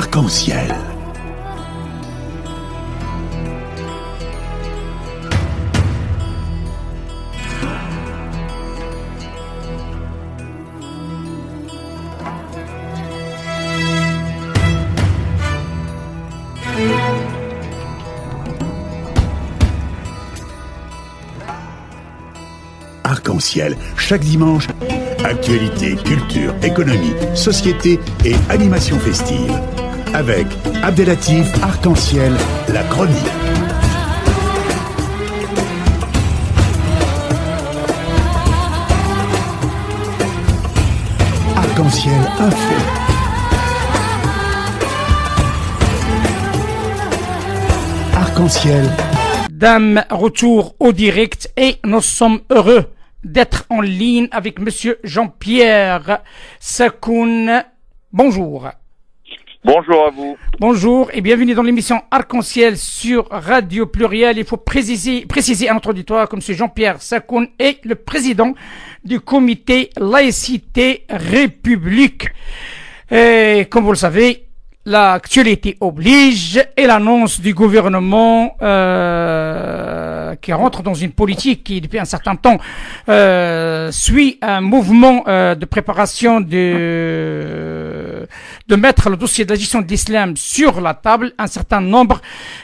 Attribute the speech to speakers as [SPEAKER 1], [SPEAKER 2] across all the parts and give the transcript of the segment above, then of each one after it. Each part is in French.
[SPEAKER 1] Arc-en-ciel. Arc-en-ciel, chaque dimanche, actualité, culture, économie, société et animation festive. Avec Abdelatif Arc-en-ciel, la chronique. Arc-en-ciel info. Arc-en-ciel.
[SPEAKER 2] Dame, retour au direct et nous sommes heureux d'être en ligne avec Monsieur Jean-Pierre Sakoun. Bonjour.
[SPEAKER 3] Bonjour à vous.
[SPEAKER 2] Bonjour et bienvenue dans l'émission Arc-en-ciel sur Radio Pluriel. Il faut préciser à notre auditoire que Monsieur Jean-Pierre Sakoun est le président du comité Laïcité République. Et comme vous le savez, l'actualité oblige et l'annonce du gouvernement qui rentre dans une politique qui, depuis un certain temps, suit un mouvement de préparation de mettre le dossier de la gestion de l'islam sur la table, un certain nombre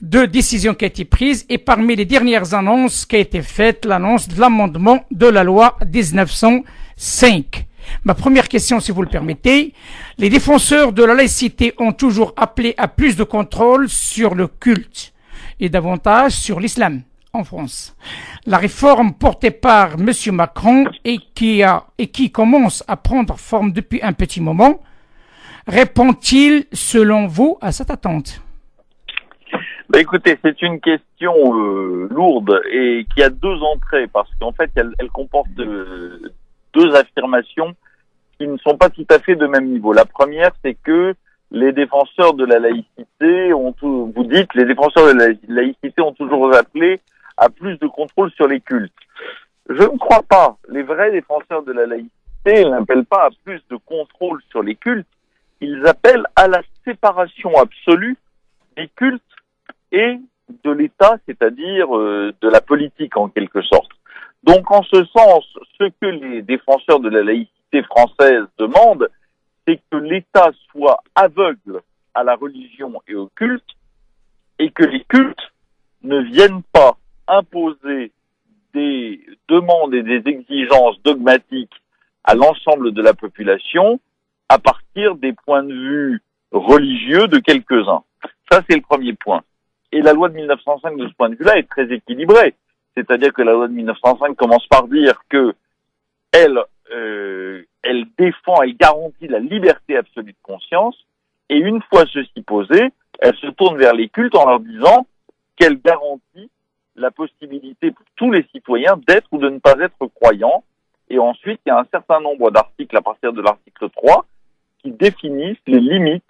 [SPEAKER 2] de décisions qui ont été prises et parmi les dernières annonces qui a été faite, l'annonce de l'amendement de la loi 1905. Ma première question, si vous le permettez, les défenseurs de la laïcité ont toujours appelé à plus de contrôle sur le culte et davantage sur l'islam en France. La réforme portée par M. Macron et qui commence à prendre forme depuis un petit moment, répond-il, selon vous, à cette attente?
[SPEAKER 3] Écoutez, c'est une question lourde et qui a deux entrées parce qu'en fait, elle comporte deux affirmations qui ne sont pas tout à fait de même niveau. La première, c'est que les défenseurs de la laïcité vous dites, les défenseurs de la laïcité ont toujours appelé à plus de contrôle sur les cultes. Je ne crois pas. Les vrais défenseurs de la laïcité n'appellent pas à plus de contrôle sur les cultes. Ils appellent à la séparation absolue des cultes et de l'État, c'est-à-dire de la politique en quelque sorte. Donc, en ce sens, ce que les défenseurs de la laïcité française demandent, c'est que l'État soit aveugle à la religion et au culte, et que les cultes ne viennent pas imposer des demandes et des exigences dogmatiques à l'ensemble de la population à partir des points de vue religieux de quelques-uns. Ça, c'est le premier point. Et la loi de 1905, de ce point de vue-là, est très équilibrée. C'est-à-dire que la loi de 1905 commence par dire que elle défend, elle garantit la liberté absolue de conscience, et une fois ceci posé, elle se tourne vers les cultes en leur disant qu'elle garantit la possibilité pour tous les citoyens d'être ou de ne pas être croyants, et ensuite il y a un certain nombre d'articles à partir de l'article 3 qui définissent les limites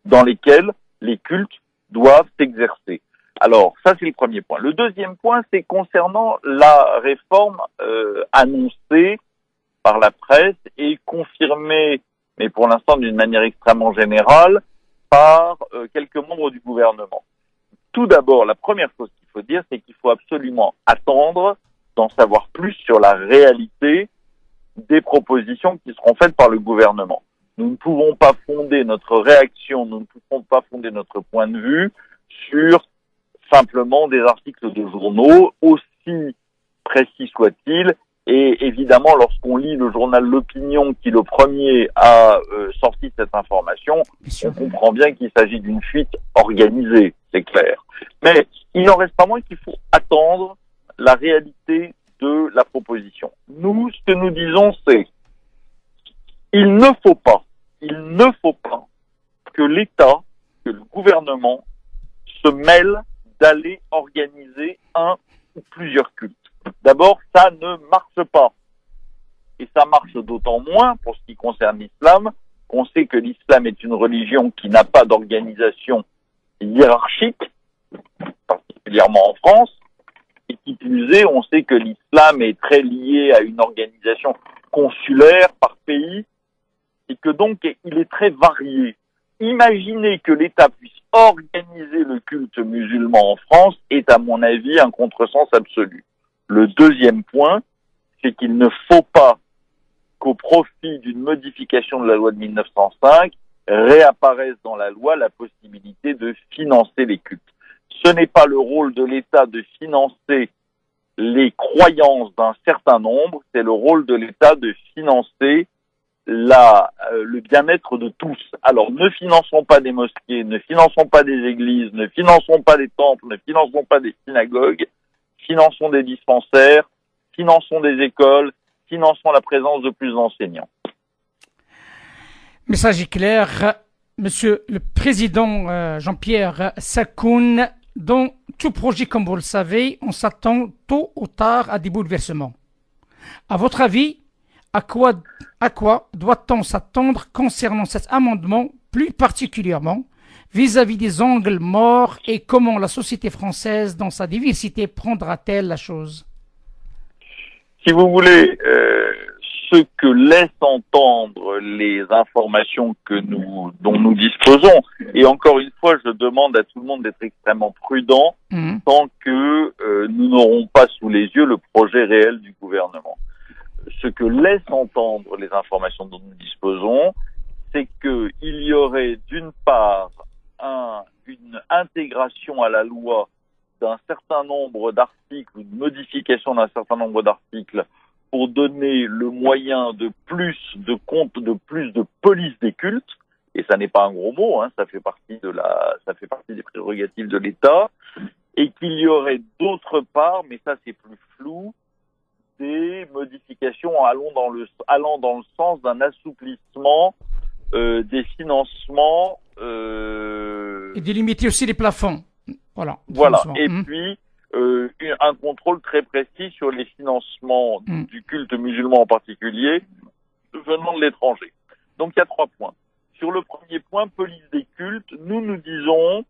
[SPEAKER 3] dans lesquelles les cultes doivent s'exercer. Alors, ça c'est le premier point. Le deuxième point, c'est concernant la réforme annoncée par la presse et confirmée, mais pour l'instant d'une manière extrêmement générale, par quelques membres du gouvernement. Tout d'abord, la première chose qu'il faut dire, c'est qu'il faut absolument attendre d'en savoir plus sur la réalité des propositions qui seront faites par le gouvernement. Nous ne pouvons pas fonder notre réaction, nous ne pouvons pas fonder notre point de vue sur simplement des articles de journaux, aussi précis soient-ils. Et évidemment, lorsqu'on lit le journal L'Opinion, qui le premier a sorti cette information, on comprend bien qu'il s'agit d'une fuite organisée, c'est clair. Mais il n'en reste pas moins qu'il faut attendre la réalité de la proposition. Nous, ce que nous disons, c'est il ne faut pas que l'État, que le gouvernement se mêle d'aller organiser un ou plusieurs cultes. D'abord, ça ne marche pas. Et ça marche d'autant moins pour ce qui concerne l'islam, qu'on sait que l'islam est une religion qui n'a pas d'organisation hiérarchique, particulièrement en France, et qui plus est, on sait que l'islam est très lié à une organisation consulaire par pays, et que donc il est très varié. Imaginer que l'État puisse organiser le culte musulman en France est, à mon avis, un contresens absolu. Le deuxième point, c'est qu'il ne faut pas qu'au profit d'une modification de la loi de 1905, réapparaisse dans la loi la possibilité de financer les cultes. Ce n'est pas le rôle de l'État de financer les croyances d'un certain nombre, c'est le rôle de l'État de financer le bien-être de tous. Alors, ne finançons pas des mosquées, ne finançons pas des églises, ne finançons pas des temples, ne finançons pas des synagogues, finançons des dispensaires, finançons des écoles, finançons la présence de plus d'enseignants.
[SPEAKER 2] Message est clair. Monsieur le Président Jean-Pierre Sakoun, dans tout projet, comme vous le savez, on s'attend tôt ou tard à des bouleversements. À votre avis, à quoi doit-on s'attendre concernant cet amendement, plus particulièrement vis-à-vis des angles morts, et comment la société française, dans sa diversité, prendra-t-elle la chose?
[SPEAKER 3] Si vous voulez, ce que laissent entendre les informations dont nous disposons, et encore une fois, je demande à tout le monde d'être extrêmement prudent tant que nous n'aurons pas sous les yeux le projet réel du gouvernement. Ce que laissent entendre les informations dont nous disposons, c'est qu'il y aurait d'une part une intégration à la loi d'un certain nombre d'articles, une modification d'un certain nombre d'articles pour donner le moyen de plus de police des cultes, et ça n'est pas un gros mot, ça fait partie des prérogatives de l'État, et qu'il y aurait d'autre part, mais ça c'est plus flou, des modifications allant dans le sens d'un assouplissement des financements
[SPEAKER 2] et de limiter aussi les plafonds. Voilà.
[SPEAKER 3] Et puis un contrôle très précis sur les financements du culte musulman en particulier venant de l'étranger. Donc il y a 3 points. Sur le premier point, police des cultes, nous disons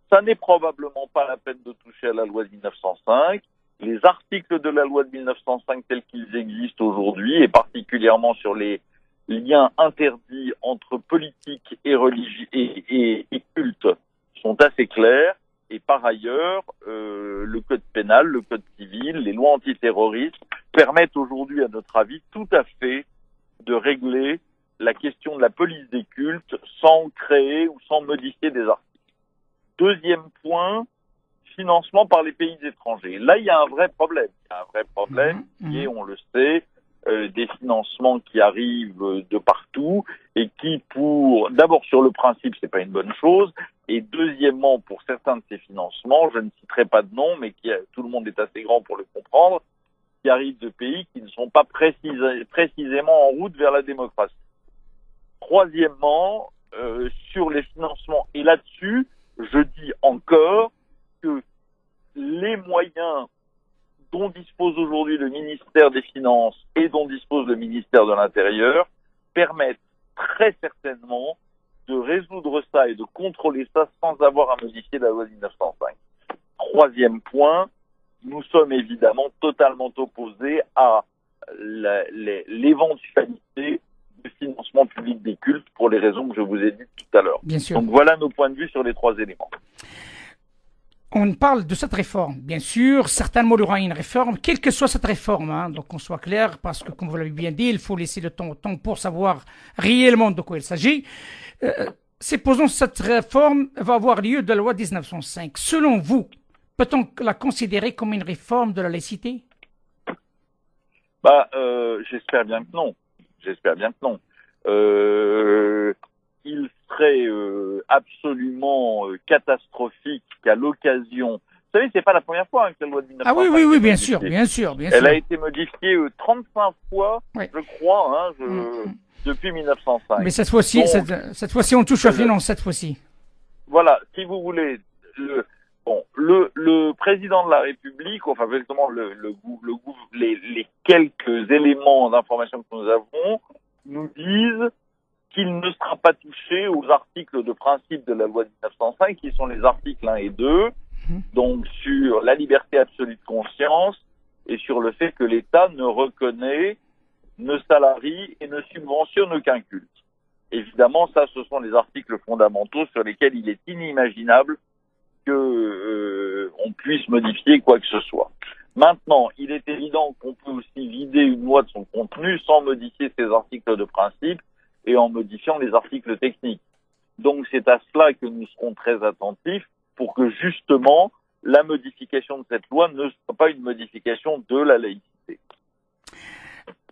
[SPEAKER 3] ça n'est probablement pas la peine de toucher à la loi de 1905. Les articles de la loi de 1905 tels qu'ils existent aujourd'hui, et particulièrement sur les liens interdits entre politique et religion et culte, sont assez clairs. Et par ailleurs, le code pénal, le code civil, les lois antiterroristes permettent aujourd'hui, à notre avis, tout à fait de régler la question de la police des cultes sans créer ou sans modifier des articles. Deuxième point, financement par les pays étrangers. Là, il y a un vrai problème. Il y a un vrai problème qui est, on le sait, des financements qui arrivent de partout et qui, d'abord sur le principe, c'est pas une bonne chose, et deuxièmement, pour certains de ces financements, je ne citerai pas de nom, mais tout le monde est assez grand pour le comprendre, qui arrivent de pays qui ne sont pas précisément en route vers la démocratie. Troisièmement, sur les financements, et là-dessus, je dis encore que les moyens dont dispose aujourd'hui le ministère des Finances et dont dispose le ministère de l'Intérieur permettent très certainement de résoudre ça et de contrôler ça sans avoir à modifier la loi de 1905. Troisième point, nous sommes évidemment totalement opposés à l'éventualité de financement public des cultes pour les raisons que je vous ai dites tout à l'heure.
[SPEAKER 2] Bien sûr.
[SPEAKER 3] Donc voilà nos points de vue sur les 3 éléments.
[SPEAKER 2] On parle de cette réforme. Bien sûr, certainement, il y aura une réforme, quelle que soit cette réforme. Donc, qu'on soit clair, parce que, comme vous l'avez bien dit, il faut laisser le temps au temps pour savoir réellement de quoi il s'agit. Supposons que cette réforme va avoir lieu de la loi 1905. Selon vous, peut-on la considérer comme une réforme de la laïcité?
[SPEAKER 3] J'espère bien que non. Il serait absolument catastrophique qu'à l'occasion... Vous savez, c'est pas la première fois que la loi de 1905...
[SPEAKER 2] Ah oui, bien sûr.
[SPEAKER 3] Elle a été modifiée 35 fois, je crois, depuis 1905.
[SPEAKER 2] Mais cette fois-ci, donc, cette fois-ci, on touche à finance, cette fois-ci.
[SPEAKER 3] Voilà, si vous voulez, le président de la République, enfin, exactement, les quelques éléments d'information que nous avons, nous disent qu'il ne sera pas touché aux articles de principe de la loi de 1905, qui sont les articles 1 et 2, donc sur la liberté absolue de conscience et sur le fait que l'État ne reconnaît, ne salarie et ne subventionne aucun culte. évidemment, ça, ce sont les articles fondamentaux sur lesquels il est inimaginable que on puisse modifier quoi que ce soit. Maintenant, il est évident qu'on peut aussi vider une loi de son contenu sans modifier ses articles de principe et en modifiant les articles techniques. Donc c'est à cela que nous serons très attentifs pour que justement la modification de cette loi ne soit pas une modification de la laïcité.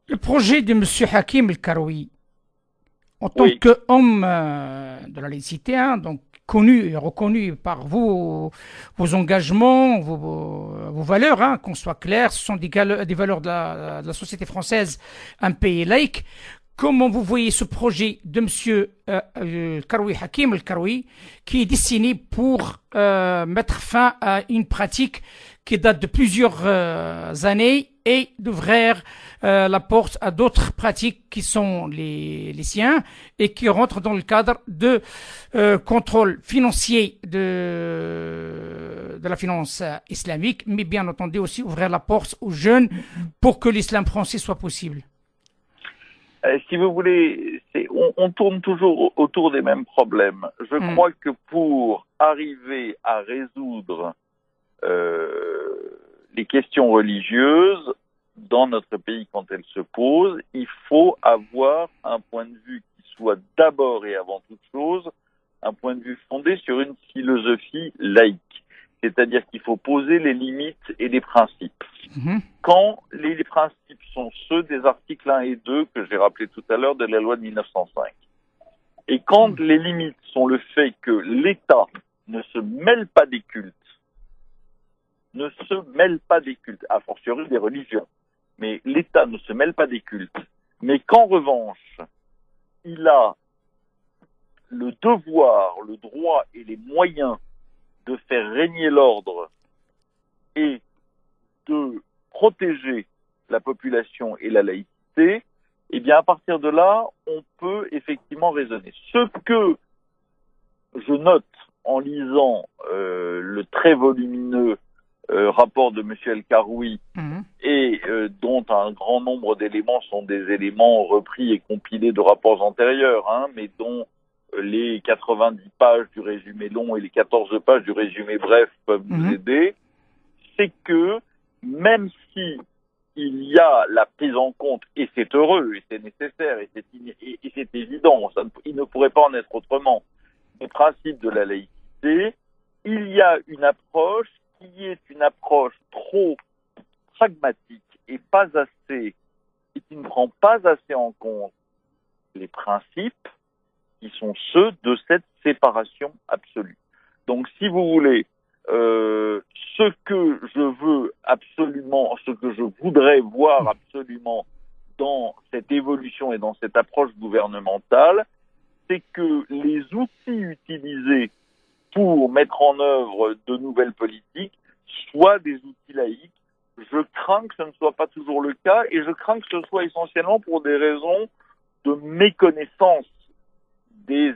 [SPEAKER 2] Le projet de M. Hakim El-Karoui, en tant qu'homme de la laïcité, donc connu et reconnu par vous, vos engagements, vos valeurs, qu'on soit clair, ce sont des valeurs de la société française, un pays laïque. Comment vous voyez ce projet de M. Karoui, Hakim El-Karoui, qui est destiné pour mettre fin à une pratique qui date de plusieurs années et d'ouvrir la porte à d'autres pratiques qui sont les siens et qui rentrent dans le cadre de contrôle financier de la finance islamique, mais bien entendu aussi ouvrir la porte aux jeunes pour que l'islam français soit possible?
[SPEAKER 3] Si vous voulez, on tourne toujours autour des mêmes problèmes. Je crois que pour arriver à résoudre les questions religieuses dans notre pays quand elles se posent, il faut avoir un point de vue qui soit d'abord et avant toute chose un point de vue fondé sur une philosophie laïque. C'est-à-dire qu'il faut poser les limites et les principes. Quand les principes sont ceux des articles 1 et 2 que j'ai rappelé tout à l'heure de la loi de 1905, et quand les limites sont le fait que l'État ne se mêle pas des cultes, a fortiori des religions, mais l'État ne se mêle pas des cultes, mais qu'en revanche, il a le devoir, le droit et les moyens de faire régner l'ordre et de protéger la population et la laïcité, eh bien à partir de là, on peut effectivement raisonner. Ce que je note en lisant le très volumineux rapport de M. El-Karoui et dont un grand nombre d'éléments sont des éléments repris et compilés de rapports antérieurs, mais dont les 90 pages du résumé long et les 14 pages du résumé bref peuvent nous aider, c'est que même si il y a la prise en compte, et c'est heureux, et c'est nécessaire, et c'est évident, il ne pourrait pas en être autrement, des principes de la laïcité, il y a une approche qui est une approche trop pragmatique et qui ne prend pas assez en compte les principes qui sont ceux de cette séparation absolue. Donc, si vous voulez, ce que je voudrais voir absolument dans cette évolution et dans cette approche gouvernementale, c'est que les outils utilisés pour mettre en œuvre de nouvelles politiques soient des outils laïques. Je crains que ce ne soit pas toujours le cas et je crains que ce soit essentiellement pour des raisons de méconnaissance de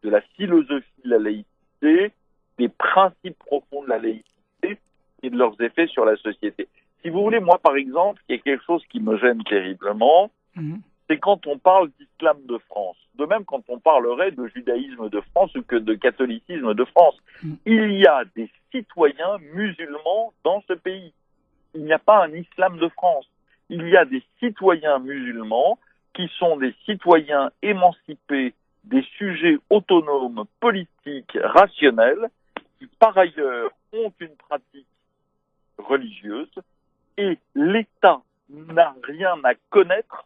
[SPEAKER 3] la philosophie de la laïcité, des principes profonds de la laïcité et de leurs effets sur la société. Si vous voulez, moi par exemple, il y a quelque chose qui me gêne terriblement, c'est quand on parle d'islam de France. De même quand on parlerait de judaïsme de France ou que de catholicisme de France. Il y a des citoyens musulmans dans ce pays. Il n'y a pas un islam de France. Il y a des citoyens musulmans qui sont des citoyens émancipés, des sujets autonomes, politiques, rationnels, qui par ailleurs ont une pratique religieuse, et l'État n'a rien à connaître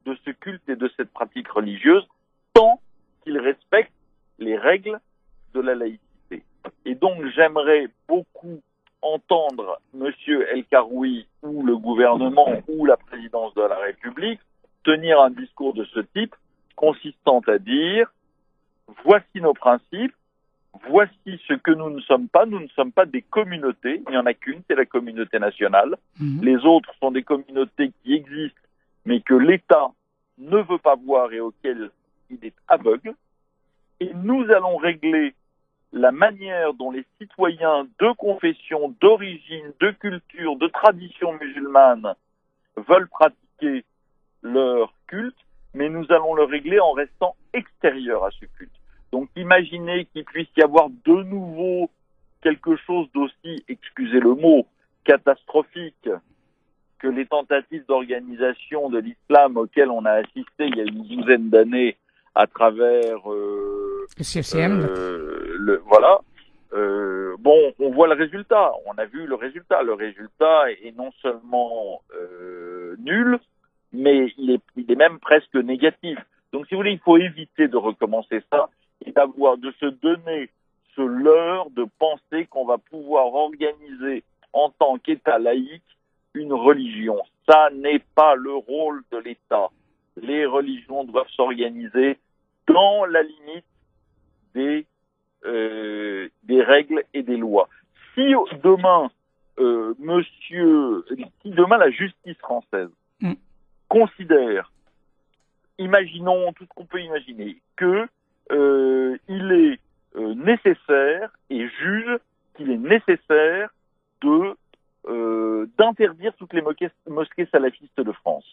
[SPEAKER 3] de ce culte et de cette pratique religieuse tant qu'il respecte les règles de la laïcité. Et donc j'aimerais beaucoup entendre M. El-Karoui ou le gouvernement ou la présidence de la République tenir un discours de ce type consistant à dire voici nos principes, voici ce que nous ne sommes pas des communautés, il n'y en a qu'une, c'est la communauté nationale. Les autres sont des communautés qui existent mais que l'État ne veut pas voir et auquel il est aveugle. Et nous allons régler la manière dont les citoyens de confession, d'origine, de culture, de tradition musulmane veulent pratiquer leur culte, mais nous allons le régler en restant extérieure à ce culte. Donc imaginez qu'il puisse y avoir de nouveau quelque chose d'aussi, excusez le mot, catastrophique que les tentatives d'organisation de l'islam auxquelles on a assisté il y a une douzaine d'années à travers
[SPEAKER 2] le CFCM.
[SPEAKER 3] Voilà. Bon, on voit le résultat. On a vu le résultat. Le résultat est non seulement nul, mais il est même presque négatif. Donc, si vous voulez, il faut éviter de recommencer ça et de se donner ce leurre de penser qu'on va pouvoir organiser en tant qu'État laïque une religion. Ça n'est pas le rôle de l'État. Les religions doivent s'organiser dans la limite des règles et des lois. Si demain, si demain la justice française considère, imaginons tout ce qu'on peut imaginer, que il est nécessaire et juge qu'il est nécessaire d'interdire toutes les mosquées salafistes de France.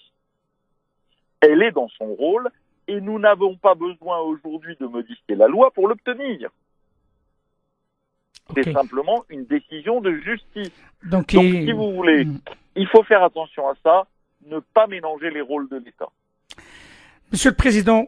[SPEAKER 3] Elle est dans son rôle et nous n'avons pas besoin aujourd'hui de modifier la loi pour l'obtenir. C'est simplement une décision de justice. Donc si vous voulez, il faut faire attention à ça, ne pas mélanger les rôles de l'État.
[SPEAKER 2] Monsieur le Président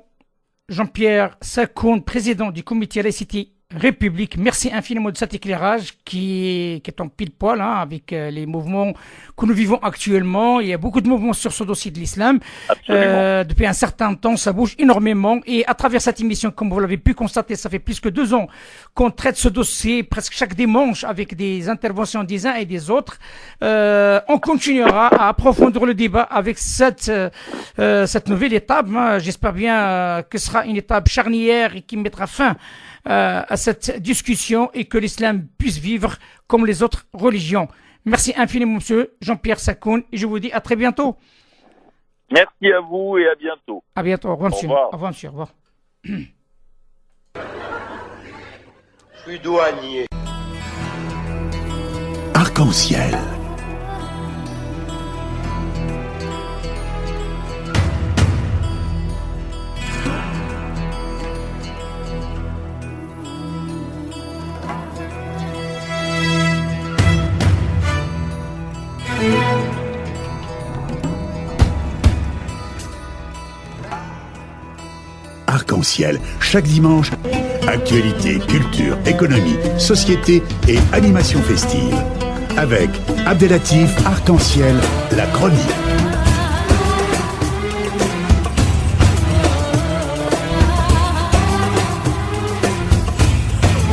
[SPEAKER 2] Jean-Pierre Sakoun, président du comité laïcité République, merci infiniment de cet éclairage qui est en pile poil avec les mouvements que nous vivons actuellement. Il y a beaucoup de mouvements sur ce dossier de l'islam. Depuis un certain temps, ça bouge énormément. Et à travers cette émission, comme vous l'avez pu constater, ça fait plus que 2 ans qu'on traite ce dossier presque chaque dimanche avec des interventions des uns et des autres. On continuera à approfondir le débat avec cette nouvelle étape. J'espère bien que ce sera une étape charnière et qui mettra fin à cette discussion et que l'islam puisse vivre comme les autres religions. Merci infiniment, monsieur Jean-Pierre Sakoun, et je vous dis à très bientôt.
[SPEAKER 3] Merci à vous et à bientôt.
[SPEAKER 2] À bientôt. Au revoir, monsieur. Au revoir, monsieur. Au revoir.
[SPEAKER 4] Je suis douanier.
[SPEAKER 1] Arc-en-ciel. Arc-en-ciel, chaque dimanche, actualité, culture, économie, société et animation festive. Avec Abdelatif Arc-en-ciel, la chronique.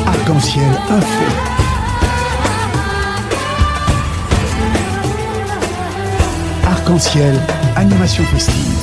[SPEAKER 1] Arc-en-ciel info. Arc-en-ciel, animation festive.